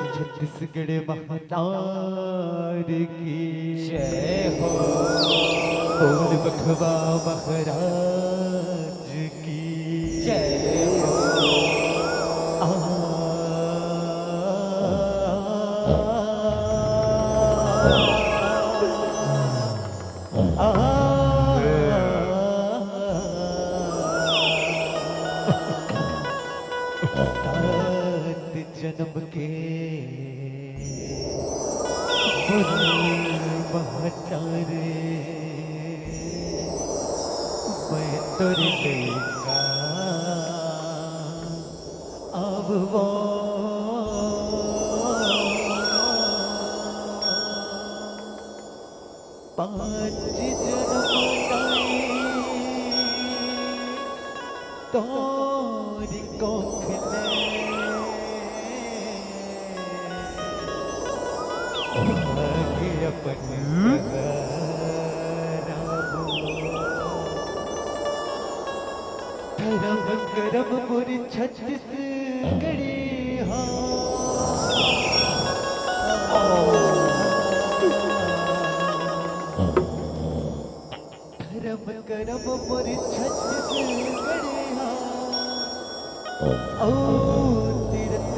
छत्तीसगढ़ महाराज की जय हो। बोल बखवा महाराज की जय हो। जन्म के बहतारे मैं तुझे लेगा अब वो पांच जन्म तोरी कोखले धर्म करम मुरी छत्तीसगढ़ी धर्म करम मुरी छत्तीसगढ़ी ओ तीरथ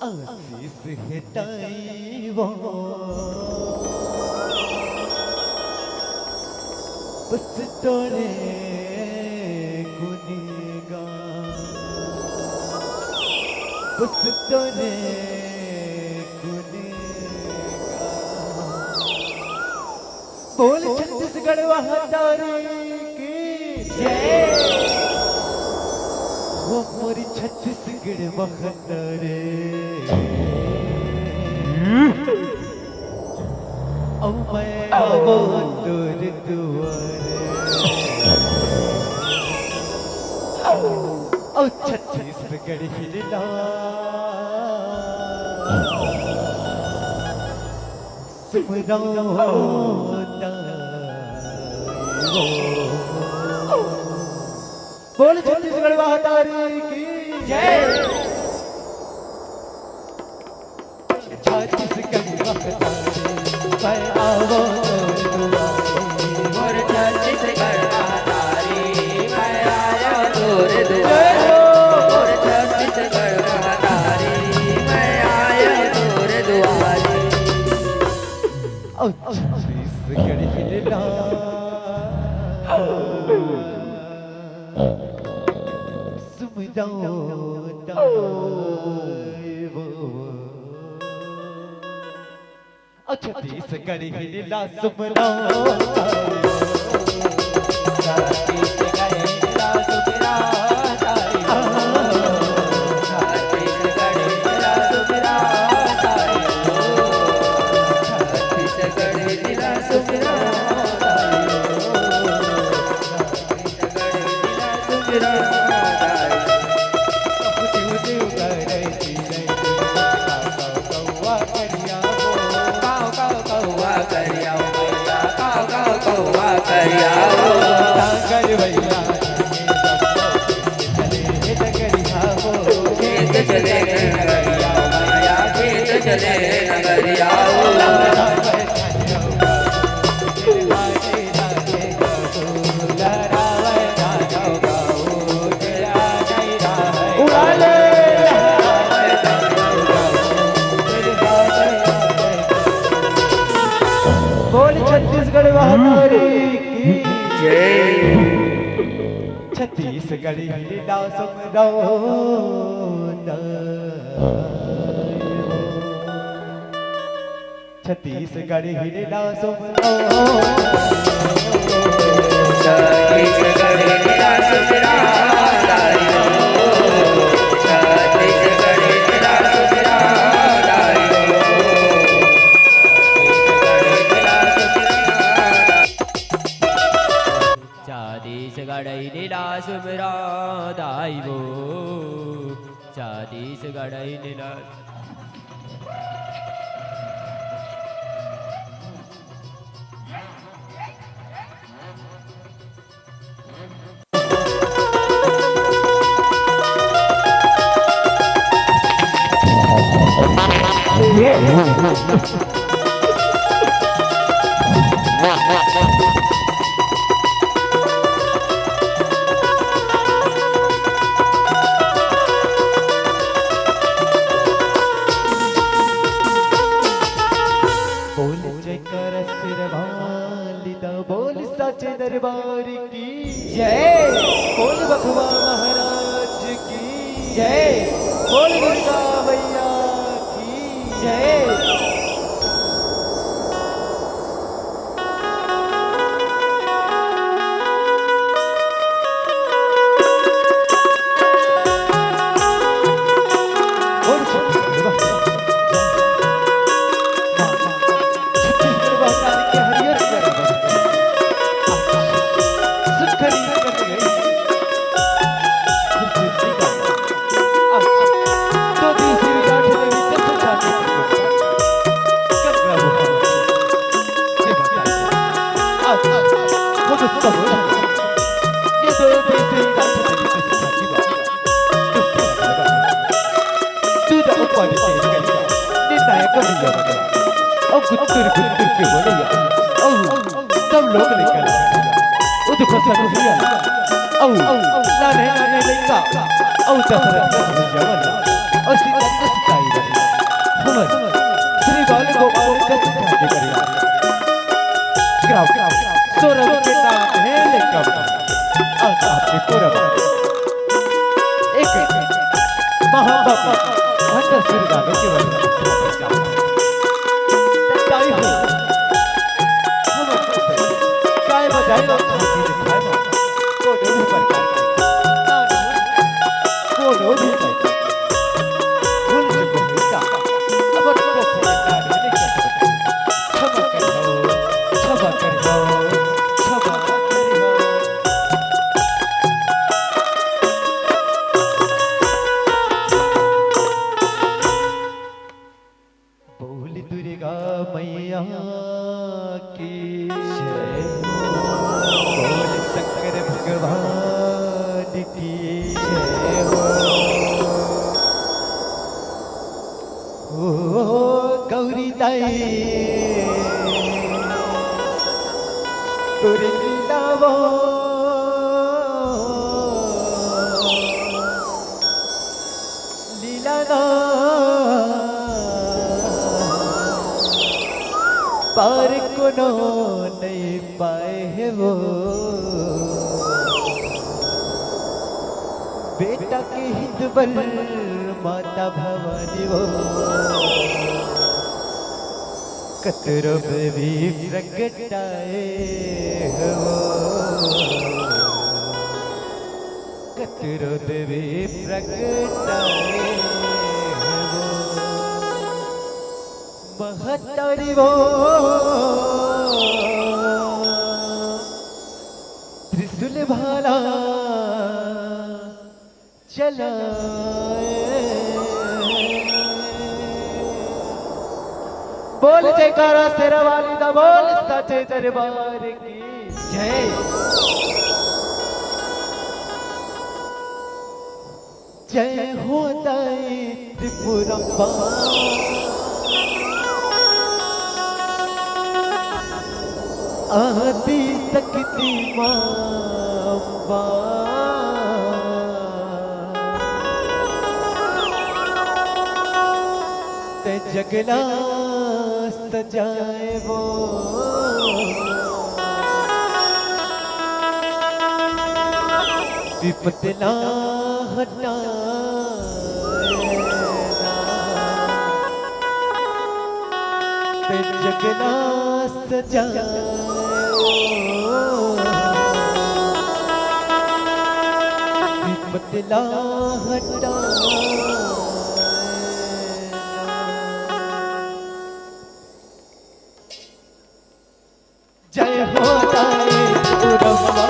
आशीष हिताई वो बस तोरे गुनेगा बस तोरे गुनेगा। बोल छत्तीसगढ़ वहादारी की जय। वो मोरी छत्तीसगढ़ वहादारी ओ मैं आवो दूर दुआरे ओ छत्तीसगढ़ हिलला सुमराओ बोल छत्तीसगढ़ वहादारी की जय। छत्तीसगढ़ वहादारी मैं आवो और छत्तीसगढ़ वहादारी मैं आया दूर दुआरे और छत्तीसगढ़ वहादारी मैं आया दूर दुआरे ओ छत्तीसगढ़ हिलला सुमराओ छत्तीसगढ़ हिलला सुमराओ छत्तीसगढ़ हिलला सुखराताई छत्तीसगढ़ हिलला सुखराताई छत्तीसगढ़ हिलला सुखराताई चले नगरिया बोल छत्तीसगढ़ महारानी की जय छत्तीसगढ़ लीला सुमरो छत्तीसगढ़ लीला सुमरो छत्तीसगढ़ लीला सुमरा दाई हो छत्तीसगढ़ लीला सुमरा दाई हो छत्तीसगढ़ लीला सुमरा दाई हो छत्तीसगढ़ लीला बोल जयकर सिरवालिदा बोल सचे दरबार की जय बोल बखवा महाराज की जय बोल दुर्गा मैया की जय बोल छत्तीसगढ़ छत्तीसगढ़ महारानी के हरियर दरबार सुखड़ी कट गई खुशी का तो दूसरी गांठ में भी तब छाती कब रहो ये बताइए आज खुद सब ये दो दूसरी गांठ में भी तब छाती बात तू तो ऊपर से गया निर्णायक भैया बता और गुत्तुर गुत्तुर के बोलिया सब लोग निकल वो दुख सब भैया औ ना रहने लेका औ दशरथ भैया वाला और सीता को सिखाई रही समझ श्री बाल गोपाल का सिखाई करिया ग्राव सौरभ के नाम है लेका आज आपके पूरा एक महाबाप भट्ट सिरगानों के वजह ताई हो काय बजाए लोग छाती दिखाए को भी प्रकार को भी भूल चुको बेटा अब को खेलना नहीं कर क्षमा करो क्षमा करो क्षमा करो बोल दुर्गा मैया की जय बोल शंकर भगवान की जय हो गौरी दाई तुरे लीलावो लीला ना पार कोनो नहीं पाए है वो बेटा के हित बल माता भवानी वो कतरो में भी प्रगटाए है वो कतरो में भी प्रगटाए है वो महतारी वो त्रिशूल भाला चलाए बोल जयकारा तेरा वाली दा बोल सचे दरबार की जय जय हो दाई त्रिपुरम्बा सकती माँ अम्बा ते जगला सजाए वो विपतना हटाए ते जगला सजाए विपतना हटाए जय हो जाए रब्बा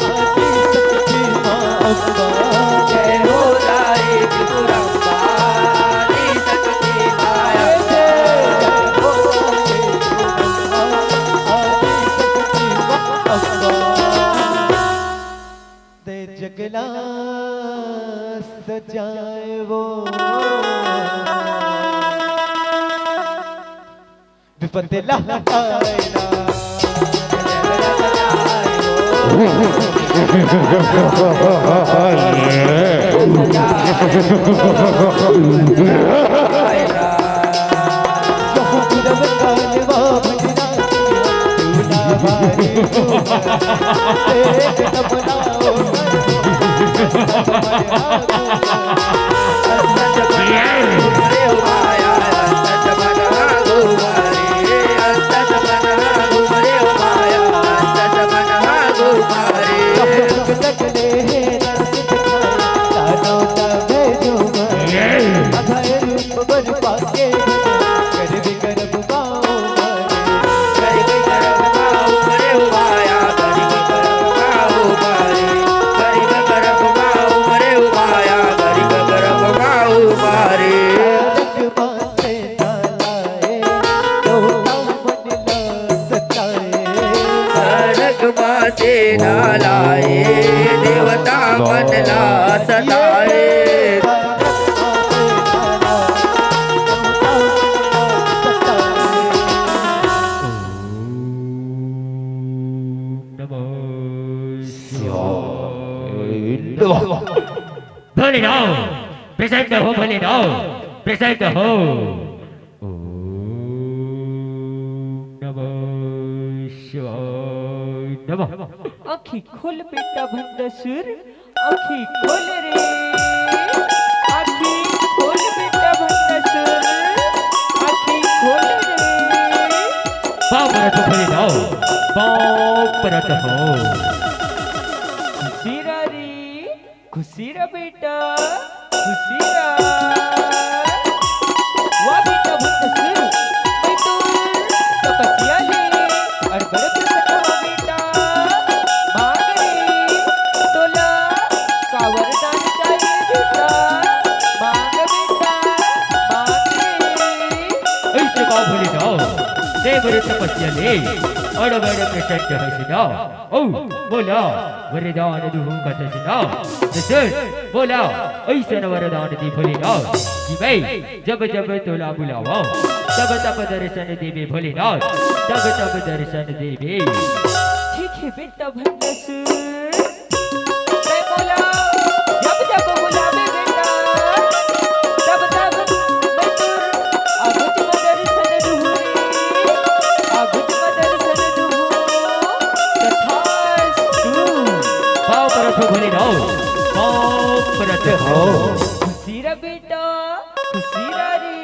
आदि शक्ति माँ अम्बा जय हो राय त्रिपुरम्बा आदि शक्ति माँ अम्बा हो जाए रब्बा आदि शक्ति माँ अम्बा दे जगला सजाए वो विपत्ति लहराए ना से लाए देवता मन ला सताए भले ना प्रेजेंट हो भले ना प्रेजेंट हो आँखी खोल बेटा भंडासुर आँखी खोल रे आँखी खोल बेटा भंडासुर आँखी खोल रे पापरत भले ना पापरत हो खुशीरा रे खुशीरा बेटा खुशीरा वाह बेटा भंडासुर बेटू तपस्या ले और बड़े प्रसन्न हो बेटा मांग रे तोला कावरदान चाहिए बेटा मांग बेटा मांग रे ऐसे का भले ना देवरे तपस्या ले और बड़े प्रसन्न हो सिना ओ बोला वरदान दुहु कथ सिना जैसे बोला ऐसे न वरदान दी भले ना कि भाई जब जब तोला बुलावा तब तब दर्शन देवे भोलेनाथ तब तब दर्शन देवे ठीक है बेटा भंडासुर मैं बोला जब जब बुलावे बेटा तब तब मैं तुर आगुच में दर्शन दूँ आगुच में दर्शन दूँ तथास्तु पाव परत हो भोलेनाथ पाव परत हो खुशीरा बेटा खुशीरा रे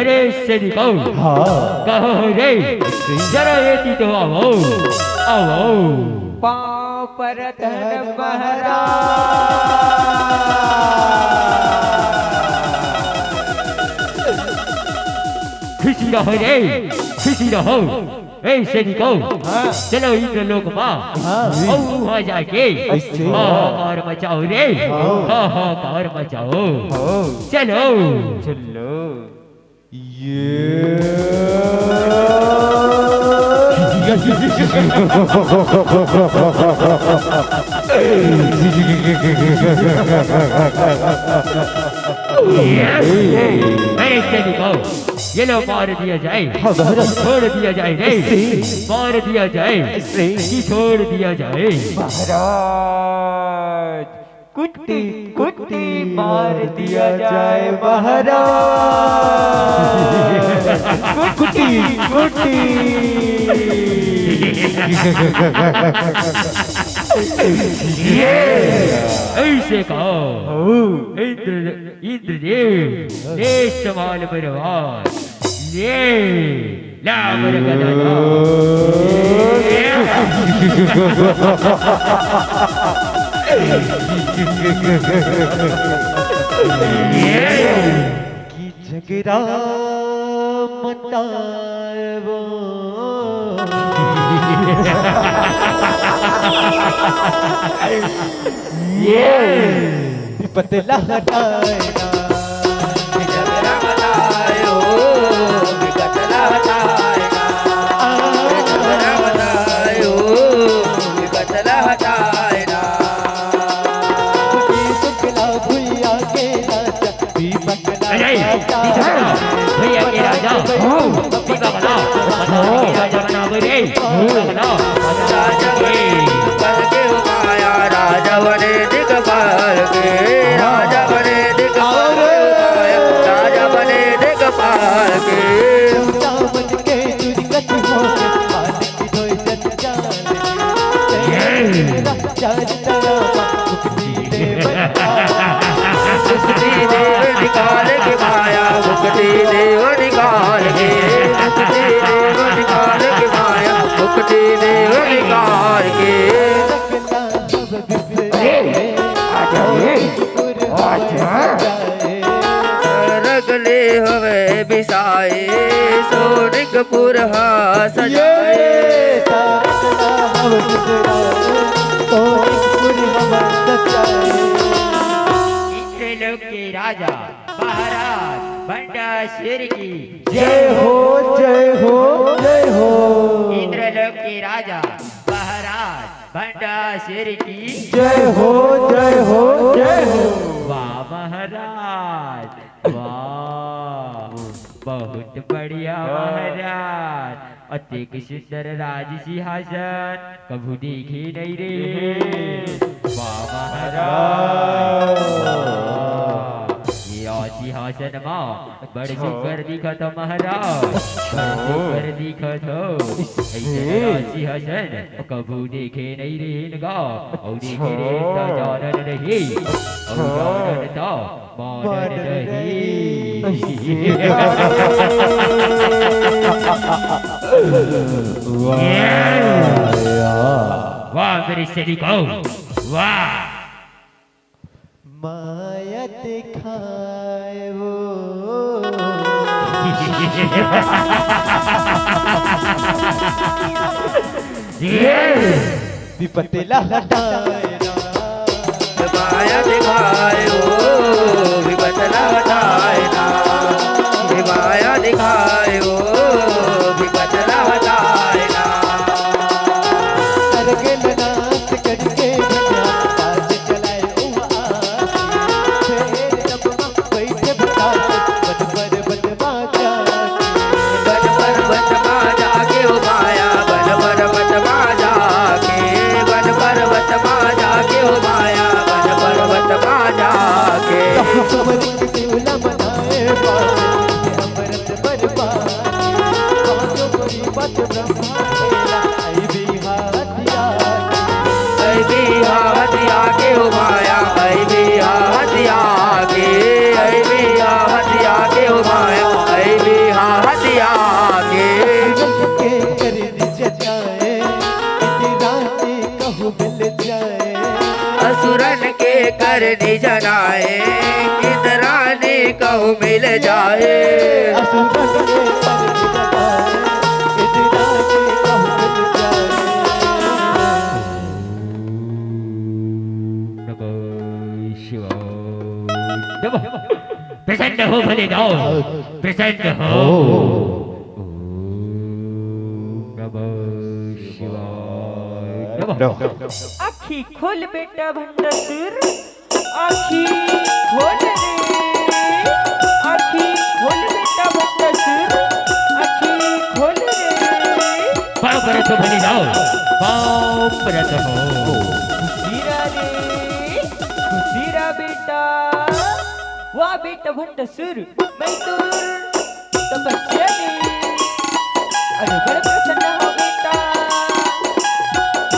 अरे सदी कहो रे जरा ये तो आओ आओ पाँव पर धन बहरा खुशी रहो रे खुशी रहो ऐसे निको चलो इंद्र लोक माँ वहाँ जाके हाहाकार मचाओ रे हाहाकार मचाओ चलो चलो ये मेरे सैनिकों, ये लो मार दिया जाए, छोड़ दिया जाए, नहीं मार दिया जाए कि छोड़ दिया जाए। महाराज कुट्टी कुट्टी मार दिया जाए महाराज। कुट्टी कुट्टी ऐसे कहो इंद्रदेव ले सवाल बरवार ले लामर गदा की झगड़ा मटावो विपत लहटाएगा झगड़ा बतायो विगत लहटाएगा झगड़ा बतायो विगत लहटाएगा शुक्ला भैया के राजा भैया के राजा राजा बना बने राजा बने दिगपाल के राजा बने दिगपाल राजा बने दिगपाल के मुक्ति देव निकाल के माया मुक्ति देव निकाल के मुक्ति देव निकाल के माया मुक्ति देव निकाल के रगले हवे बिसाए सोनिकपुर सजाए इंद्रलोक के राजा महाराज बंडा शेर की जय हो जय हो जय हो इंद्रलोक के राजा महाराज बंडा शेर की जय हो जय हो जय हो वाह महाराज वाह बहुत बढ़िया महाराज अतिक सुंदर राज सिंहासन कभू देखी नहीं रे वाह महाराज ये सिंहासन माँ बड़ सुंदर दिखत महाराज बड़ सुंदर दिखत हो ऐसे सिंहासन कभू देखे नहीं रे इनका और देखे रे तो जानन रही और जानन तो मानन रही वाह मेरे सैनिकों वाह माया दिखाए वो विपत लहटाएगा माया दिखाए ओ विपत लहटाएगा माया दिखाए ओ विपत लहटाएगा करके नाच करके आज चलाए फिर जब बैठे बता बट बटवा जाके ओ माया बन पर बटवा जाके बन पर बटवा जाके ओ माया बन पर बटवा जाके दिवला बनाए अमृत बर्बाद बात ब्रह्मा आई बिहा हथिया के ओ माया आई बिहा हथिया के आई बिहा हथिया के ओ माया आई बिहा हथिया के कर जाए राती कहू मिल जाए असुरन के करनी जनाए इंद्रानी कहूँ मिल जाए असुरन के कर जाए राती कहू मिल जाए नमो शिवाय नमो प्रसन्न हो भले जाओ प्रसन्न हो नमो शिवाय नमो अखिल आखी खोल बेटा भंडासुर, आखी खोल रे, आखी खोल बेटा भंडासुर, आखी खोल रे। पाँव पर तो भली जाओ, पाँव पर तो हो। खुशीरा रे, खुशीरा बेटा, वाह बेटा भंडासुर, मैं तो तपस्या रे, अरे बड़े प्रसन्न हो बेटा,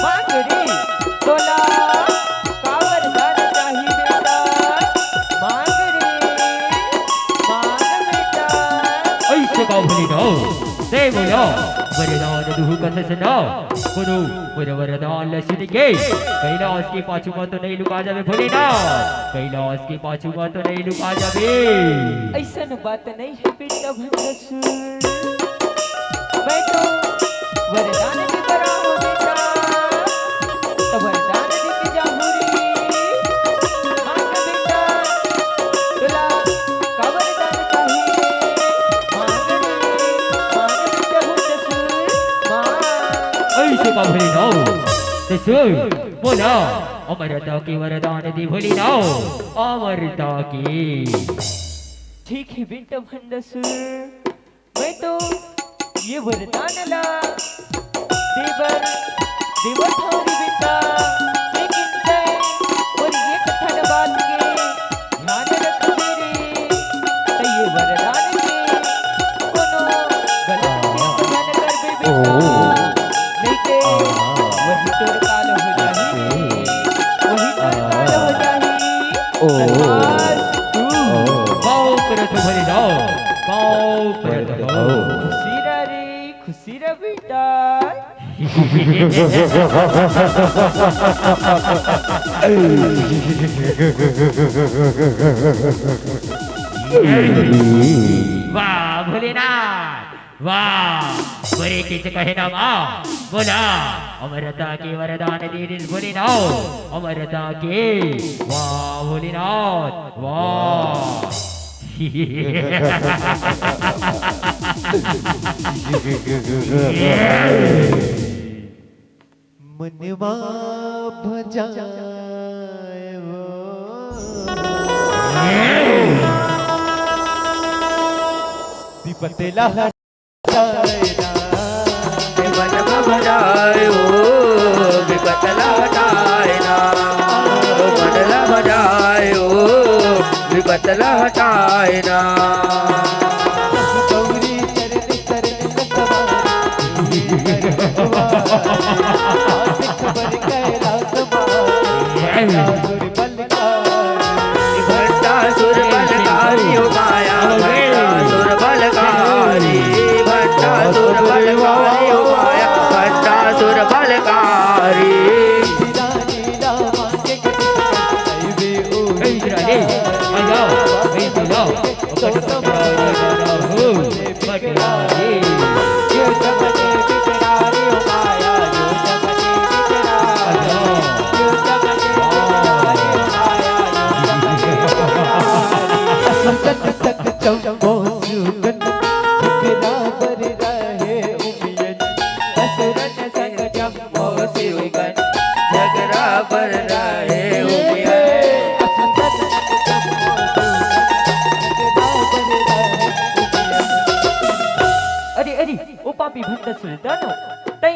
मांग रे तोला का वरदान चाहिए बेटा, मांग रे, मांग बेटा। ऐसे का भली जाओ, दे बोलो वरदान दुहु कथा सुनो, सुनो मेरा वरदान लक्ष्मी के, कैलाश के पाछुआ तो नहीं लुका जावे भोले ना, कैलाश के पाछुआ तो नहीं लुका जावे। ऐसा बात नहीं है बेटा भंडासुर, मैं तो वरदान के बड़ा हूँ बेटा, तो वरदान देके जाऊँ रे, मांग बेटा तुला का वरदान चाहिए, मांग रे, मांग बेटा भंडासुर, मांग। ऐसे का भली जाओ, तो सुन बोला अमरता की वरदान दी भोली जाओ, अमरता की। ठीक है बेटा भंडासुर, मैं तो ये वरदान ला देवर देवर थारी बेटा, लेकिन तय और ये कथन बात के ध्यान रख मेरे, तो ये वरदान के कोनो गलत ध्यान कर बे बेटा, नहीं के वही तोर काल हो जाही, वही तोर काल हो जाही। पाँव पर तो भली जाओ, पाँव पर तो हो। खुशीरा रे, खुशीरा बेटा, वाह भोलेनाथ, वाह बड़े किच कहे ना माँ, बोला अमरता के वरदान दे दिल भोलेनाथ, अमरता के, वाह भोलेनाथ वाह। मनवा भजाए वो दीपतेला मनवा भजाए ओ विपतला हटाए ना, मनला भजाए ओ विपतला हटाए ना। गौरी चरण चरण खबर कैलाश भट्टासुर बलकारी हो माया, भट्टासुर बलकारी, भट्टासुर बलकारी हो माया, भट्टासुर बलकारी। झगड़ा पर रहे अरे अरे ओ पापी भंडासुर दानो, तई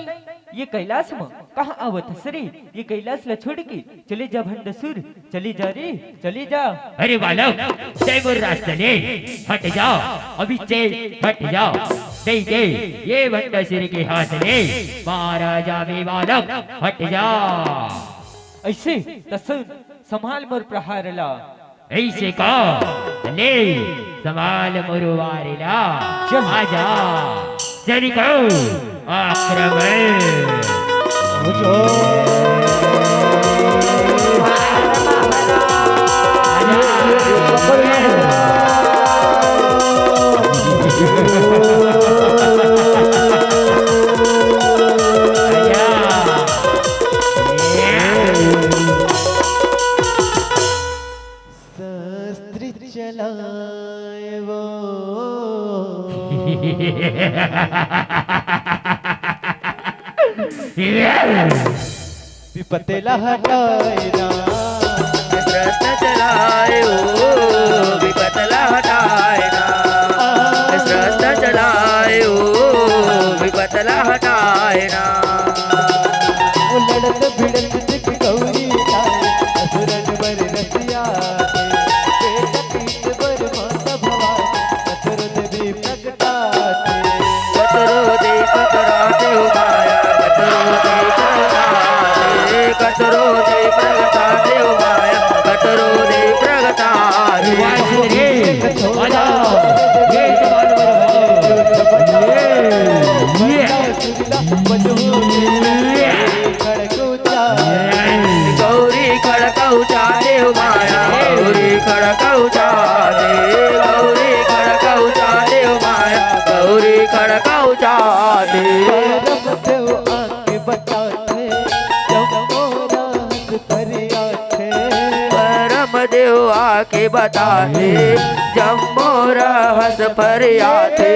ये कैलाश में कहाँ आवत सरे, ये कैलाश ला छोड़ के चले जा भंडासुर, चले जा रे, चले जा। अरे बालक तैमूर रास्ते ले, हट जाओ अभी चल, हट जाओ दे दे ये भंडासुर के हाथ ले, मारा जावे बालक, हट जा। ऐसे तसुर संभाल मोर प्रहार ला, ऐसे का ले संभाल मुरुवारेला, आजा चली को आक्रमण। शस्त्र चलाए वो विपत्तेला हटाए ना रत्न चलाए ओ विपतला हटाए ना रत्न चलाए ओ विपतला हटाए ना वो लड़त भिड़त दिख गौरी आए असुरन बर रसिया पेट पीठ बर माता भवानी असुर देवी प्रगटाते कतरो दे प्रगटाते हो माया कतरो दे प्रगटाते हो माया कतरो दे प्रगटाते वासुदेव आजा ये जवान गौरी खड़कऊ चाहे हो माया गौरी खड़कऊ चाहे गौरी खड़कऊ चाहे हो माया गौरी खड़कऊ चाहे देव आके बताते जब मोरा हंस फरियाते परम देव आके बताते जब मोरा हंस फरियाते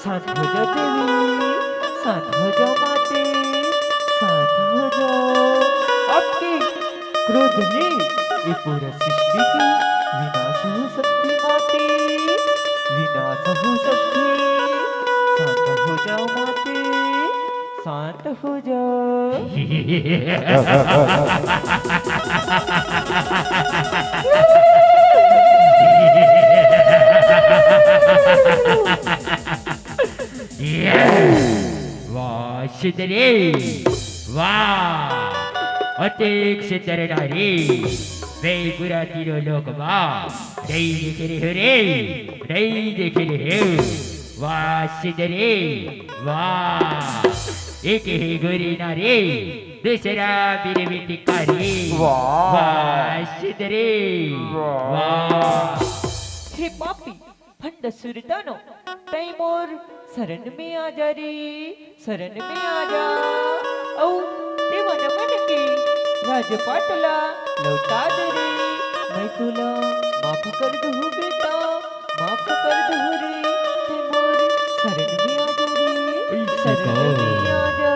शांत हो जा देवी, शांत हो जा माते, शांत हो जा। आपके क्रोध ने ये पूरा सृष्टि की विनाश हो सकती माते, विनाश हो सकती। शांत हो जाओ माते, शांत हो जाओ। वाह सुंदरी वाह अतिक सुंदर नारी वे पूरा तीनों लोग वाह नहीं देख रहे हो रे नहीं देख रहे हो वाह सुंदरी वाह एक ही गोरी नारी दूसरा मेरे बेटी कारी वाह सुंदरी वाह हे पापी भंड सुरदानो तैमोर शरण में आ जा रे शरण में आ जा औ देवन मन के राजपाटला लौटा दे रे मैं तुला माफ कर दूँ बेटा माफ कर दूँ रे तैमोर शरण में आ जा रे शरण में आ जा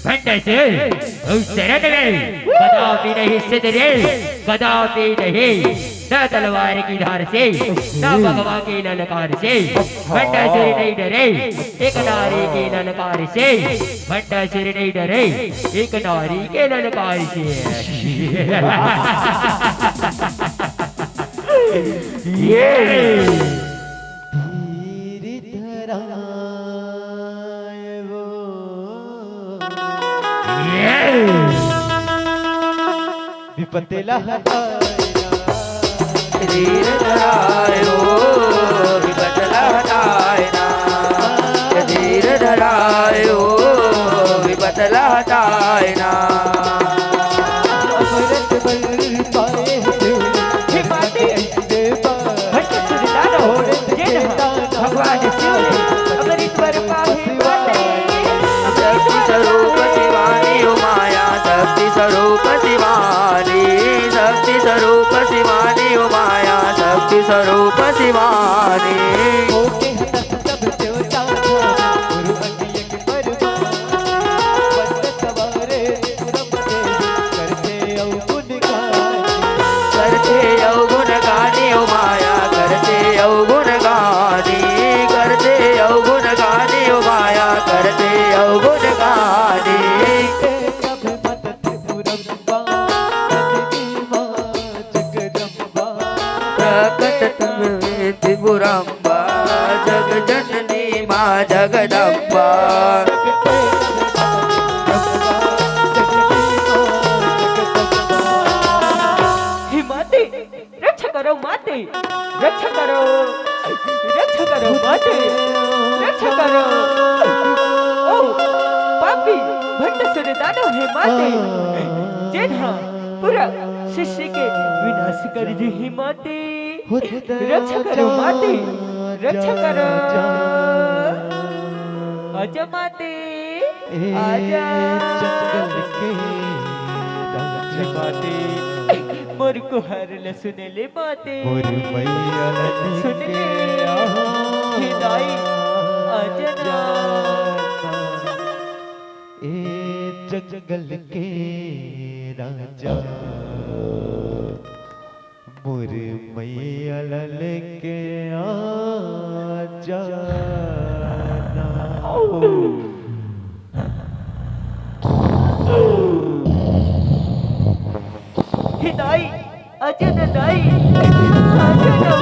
भंडसे उस शरण में कदापि नहीं सिद्धरे कदापि नहीं न तलवार की धार से न भगवा की ललकार से भंडासुर नहीं डरे एक नारी के ललकार से भंडासुर नहीं डरे एक नारी के ललकार से ये विपत्तेला हटाए धीर धरायो विपतला हटाए ना धीर धरायो विपतला हटाए ना अमृत बल पाए हे माते भंड सुरदानो ये ना भगवान शिव ने अमृत वर पाए माते शक्ति स्वरूप शिवानी ओ माया शक्ति स्वरूप शिवानी शक्ति स्वरूप शिवानी ओ माया शक्ति स्वरूप शिवानी ओके हंस सब देवता गुरु अन्य के परवान बंद सवारे रब करते अवगुण करते अवगुण गानी ओ माया करते अवगुण गानी करते अवगुण गानी ओ माया करते अवगुण गानी सब मत त्रिपुरम्बा जगदम्बा प्रकट तुम्हें त्रिपुरम्बा जग जननी माँ जगदम्बा हे माते रक्षा करो माते रक्षा करो माते रक्षा करो ओ पापी भंड सुरदानो हे माते जेना पूरा शिष्य के विनाश कर दे हे माते रक्षा करो माते रक्षा करो आजा माते ए आजा जंगल के राजा माते मोर को हर ल सुन ले माते मोर मैया सुन के ले हिदाई आजा ना ए जंगल के राजा मोर मैया के आजा ना हिदाई आजा ना दाई आजा ना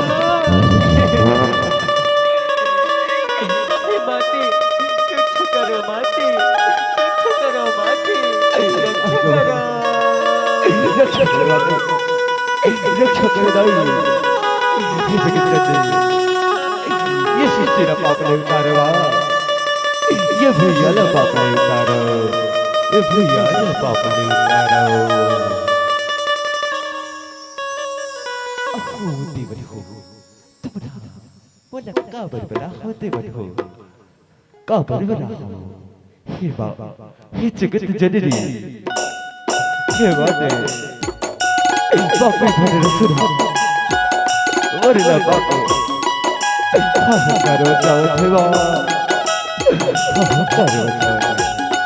माते रक्षा करो माते रक्षा करो माते रक्षा करो रक्षा कर दाई ये कितना चाहिए ये शिष्य पाप ने उतारवा ये भैया ना पाप ने उतारो ये भैया ना पाप ने उतारो होते बड़ी हो तुम बोला का बरबरा होते बड़ी हो का बरबरा हो हे बाबा हे जगत जननी हे बाते बापे भरे रसुरा वरना बापे हाँ करो जाओ देवा हाँ करो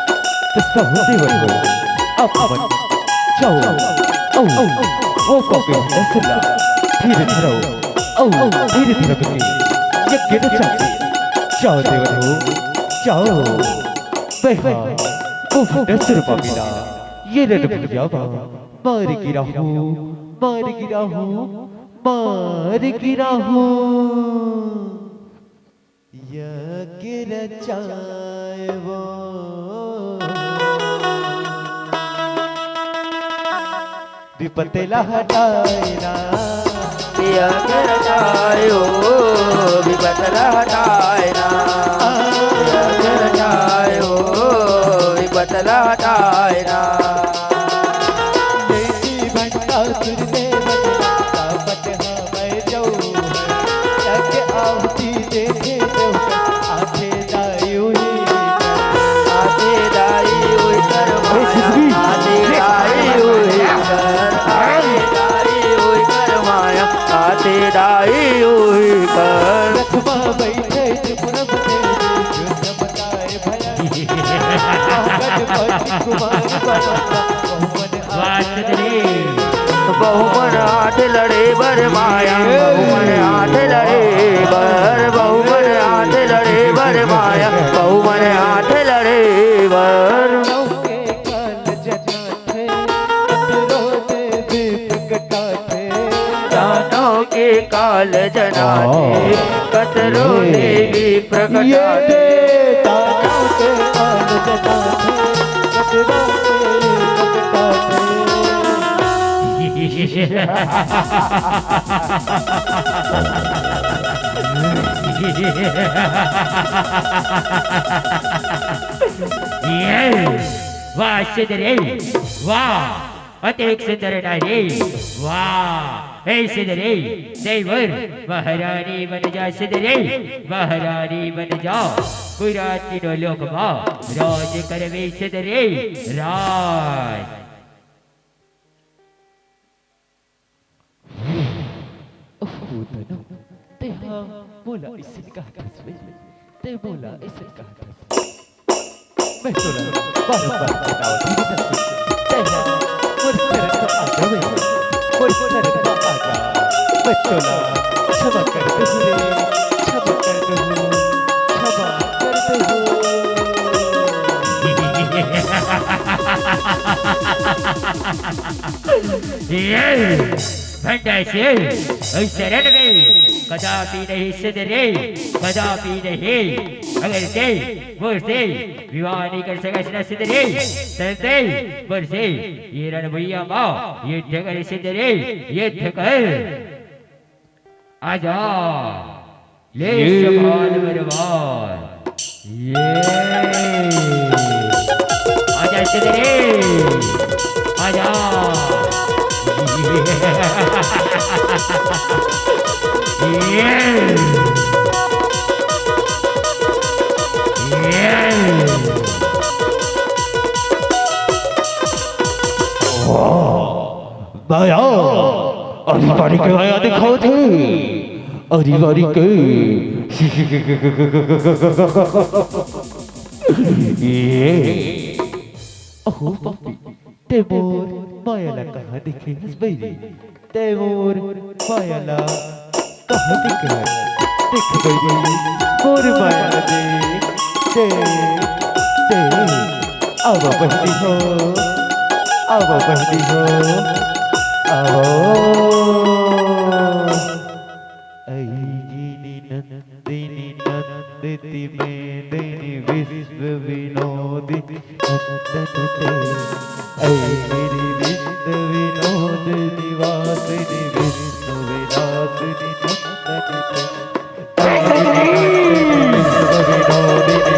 जाओ तो होते बड़ी हो अब जाओ वो बापे रसुरा धीरे धरो धीरे धीरे बनी ये गिर जाती जाओ देवर हो जाओ बेहा वो फुटसर पामिला ये रे भैया बा मार गिरा हूँ मार गिरा हूँ मार गिरा हूँ ये गिर जाए वो विपत्तिला हटाए ना दिया कर जायो विपतला हटाए ना दिया कर जायो विपतला हटाए ना देवी भंडा सुरते बनता पट हमें जाओ लग आहुति देखे जो आधे दायु आधे दाई हुई कर माया आधे दाई हुई कर आधे दाई हुई कर माया आधे दाई हुई कर रखवा बैठे त्रिपुरम देवी जो बताए भया गणपति कुमार बहुमन हाथ लड़े बर माया बहुमन हाथ लड़े बर बहुमन हाथ लड़े बर माया बहुमन हाथ लड़े बर के काल जना थे कतरो देवी प्रकटा थे दानों के काल जना थे कतरो देवी प्रकटा थे दानों के काल जना थे कतरो देवी प्रकटा थे वाह सिद्धरे वाह अतिरिक्त सुंदर नारी वाह हे सिद्धरे देवर महारानी बन जा सिद्धरे महारानी बन जा कोई रात तीनों लोक राज करवे सिद्धरे राज तनु ते हाँ बोला इससे कहा था ते बोला इससे कहा था मैं सुना बार बताओ धीरे से ते हाँ मुझ तरह तो आजा वे मुझ तरह तो आजा मैं सुना क्षमा कर दो रे क्षमा कर दो क्षमा कर दो भंडा से शरण में कदापि नहीं सिद्धरे कदापि नहीं अगर से मुझसे विवाह नहीं कर सका सिद्धरे चलते मुझसे ये रण भैया माँ युद्ध कर सिद्धरे युद्ध कर आजा ले सवाल बरबाद ये आजा सिद्धरे आजा Yeah. माया अरे बारी के माया दिखाओ थे अरे बारी के ये अहो पापी तेमोर मायाला कहाँ दिखे हंस बैरी तेमोर मायाला कहाँ दिख रहा दिख बैरी मोर मायाला दे अब बहती हो अब बहती हो आओ ऐगिनी नंदिनी नंदिती मेदिनी विश्व विनोदी नंदनते ऐगिनी विश्व विनोद निवासिनी विष्णु विलासिनी नंदनते ऐगिनी विश्व विनोदिनी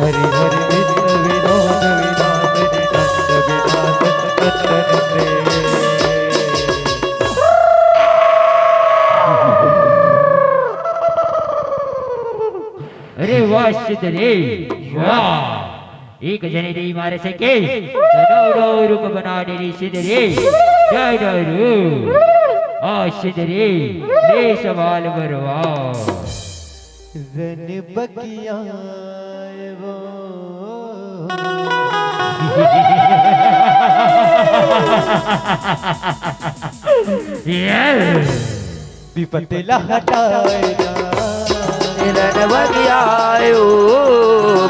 हरि हरि विष्णु विनोद विनाशिनी अरे वाह सिद्ध रे वाह एक जने दी मारे से के दो रूप बना दे रे सिद्ध रे जय डरू आ सिद्ध रे ले सवाल बरवा रन बकिया वो विपत्ति हटाए रन बगियायो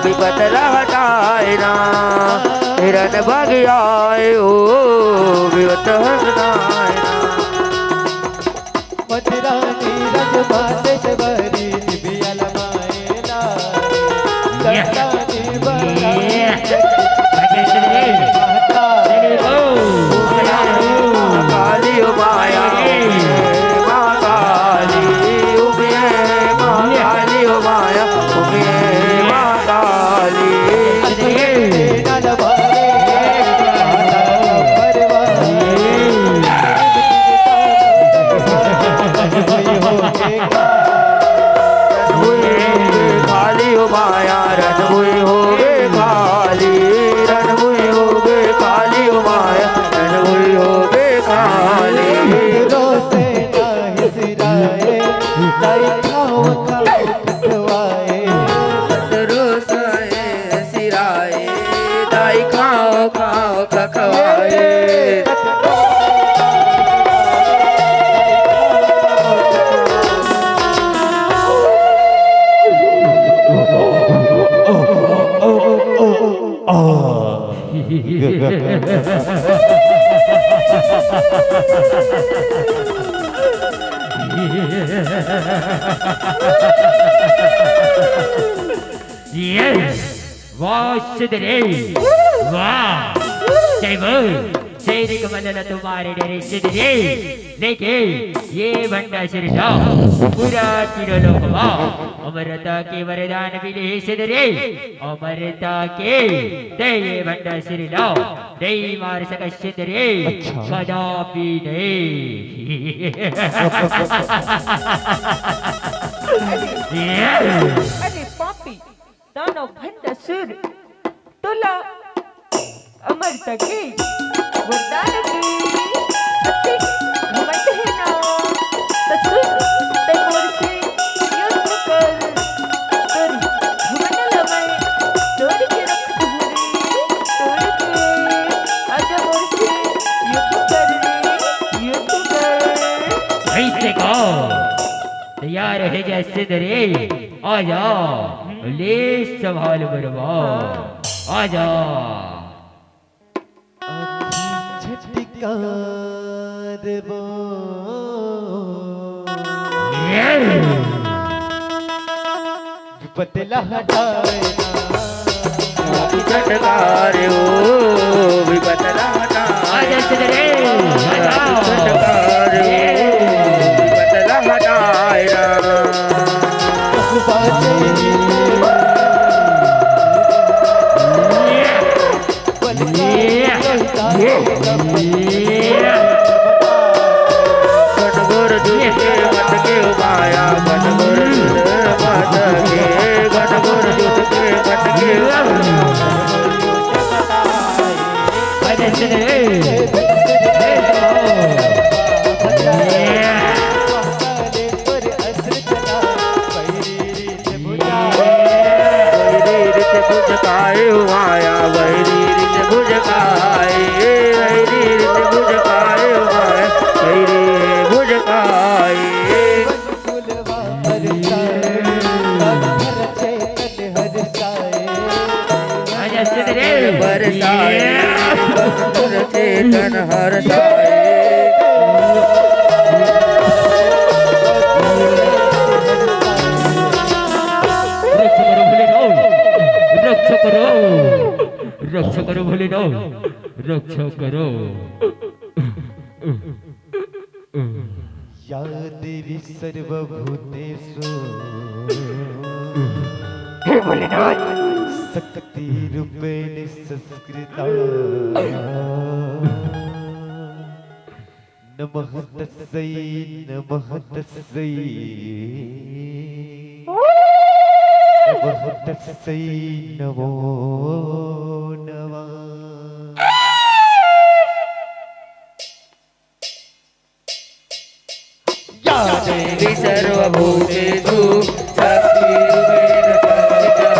विपत हटाए ना रन बगियायो विपत हटाए ना मधुरानी रंग माते से भरी दिव्या लमाएला लतानी काली माया माँ काली उबिए माँ काली माया उबिए माँ काली खाली हो माया रनभुई हो गए खाली रनभुई हो गए खाली हो माया रनभुई हो गए खाली रोसे नाही सिराए दाई खाओ खवाए रोसाए सिराए दाई खाओ खाओ खवाए वाह सिद्ध रे वाह जय बोल शेर कमंडल तुम्हारे डरे सिद्ध रे लेके ये भंडा सिरजा पूरा तिरलोकवा अमरता के वरदान मिले सिद्ध रे अमरता के दे ये भंडा सिरजा दे मार सक सिद्ध रे कदापि नहीं अरे पापी दानव भंडासुर तुला अमरता के वरदान की अति घमंड है ना तसुर तैमूर से युद्ध कर तेरी घमंड लमाए तोड़ के रख दूंगी तोड़ के आजा मोर से युद्ध कर रे युद्ध कर ऐसे कहो तैयार है जैसे दरे आ जाओ ले सवाल बरवा आ जाओ झटकार वो विपत्ति हटाए झटकार हो विपत हटाए जैसे दरे झटकार हो विपत हटाए सुन रे भुजकाए माया वैरी रित भुजकाए वैरी रित भुजकाए माया वैरी भुजकाए आजा सुन रे बरसाए चेतन हरसाए रक्षा करो रक्षा करो भोले नो रक्षा करो या देवी सर्वभूतेषु हे भोलेनाथ शक्ति रूपेण संस्कृता नमः तस्यै नमः तस्यै नमः तस्यै नमो नमः या देवी सर्वभूतेषु शक्तिरूपेण संस्थिता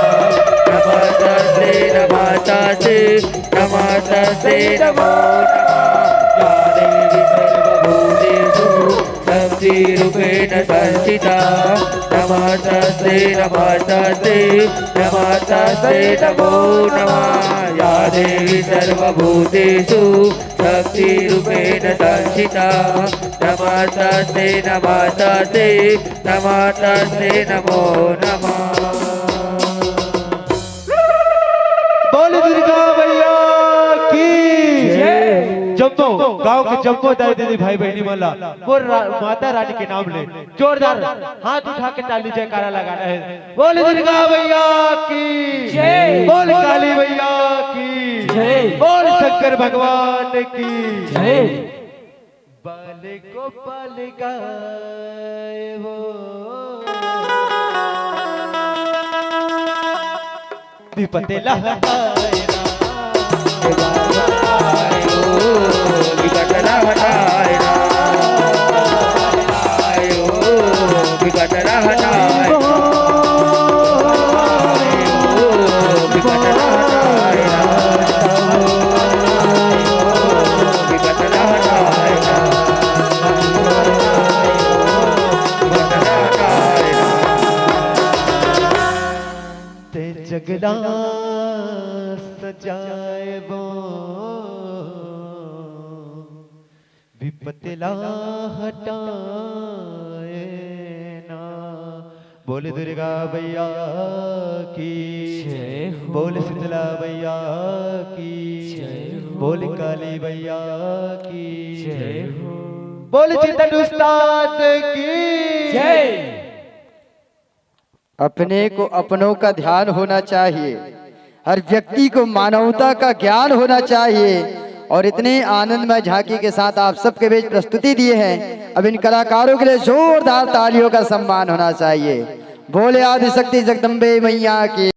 नमस्ते नमस्ते नमस्ते नमो नमः या देवी सर्वभूतेषु शक्तिरूपेण संस्थिता नमस्ते नमस्ते नमस्ते नमो नमः या देवी सर्वभूतेषु शक्तिरूपेण संस्थिता नमस्ते नमस्ते नमस्ते नमो नमः बोल दुर्गा मैया की जम्मो गांव के जम्मो दाई दीदी भाई बहनी मला वो माता रानी के नाम ले जोरदार हाथ उठा के ताली जयकारा लगाना है। बोल दुर्गा मैया की जय। बोल काली मैया की जय। बोल शंकर भगवान की जय। बाल गोपाल गाए वो विपते लहराए विकटला हटाए विकटला हटाए विकटला हटाए विकटला हटाए विकटला हटाए ते जगना सजाए वो विपतला हटाए ना। बोल दुर्गा मैया की जय हो। बोल शीतला मैया की जय हो। बोल काली मैया की जय हो। बोल चेतन उस्ताद की जय। अपने को अपनों का ध्यान होना चाहिए, हर व्यक्ति को मानवता का ज्ञान होना चाहिए। और इतने आनंदमय झांकी के साथ आप सबके बीच प्रस्तुति दिए हैं। अब इन कलाकारों के लिए जोरदार तालियों का सम्मान होना चाहिए। बोले आदिशक्ति जगदम्बे मैया की।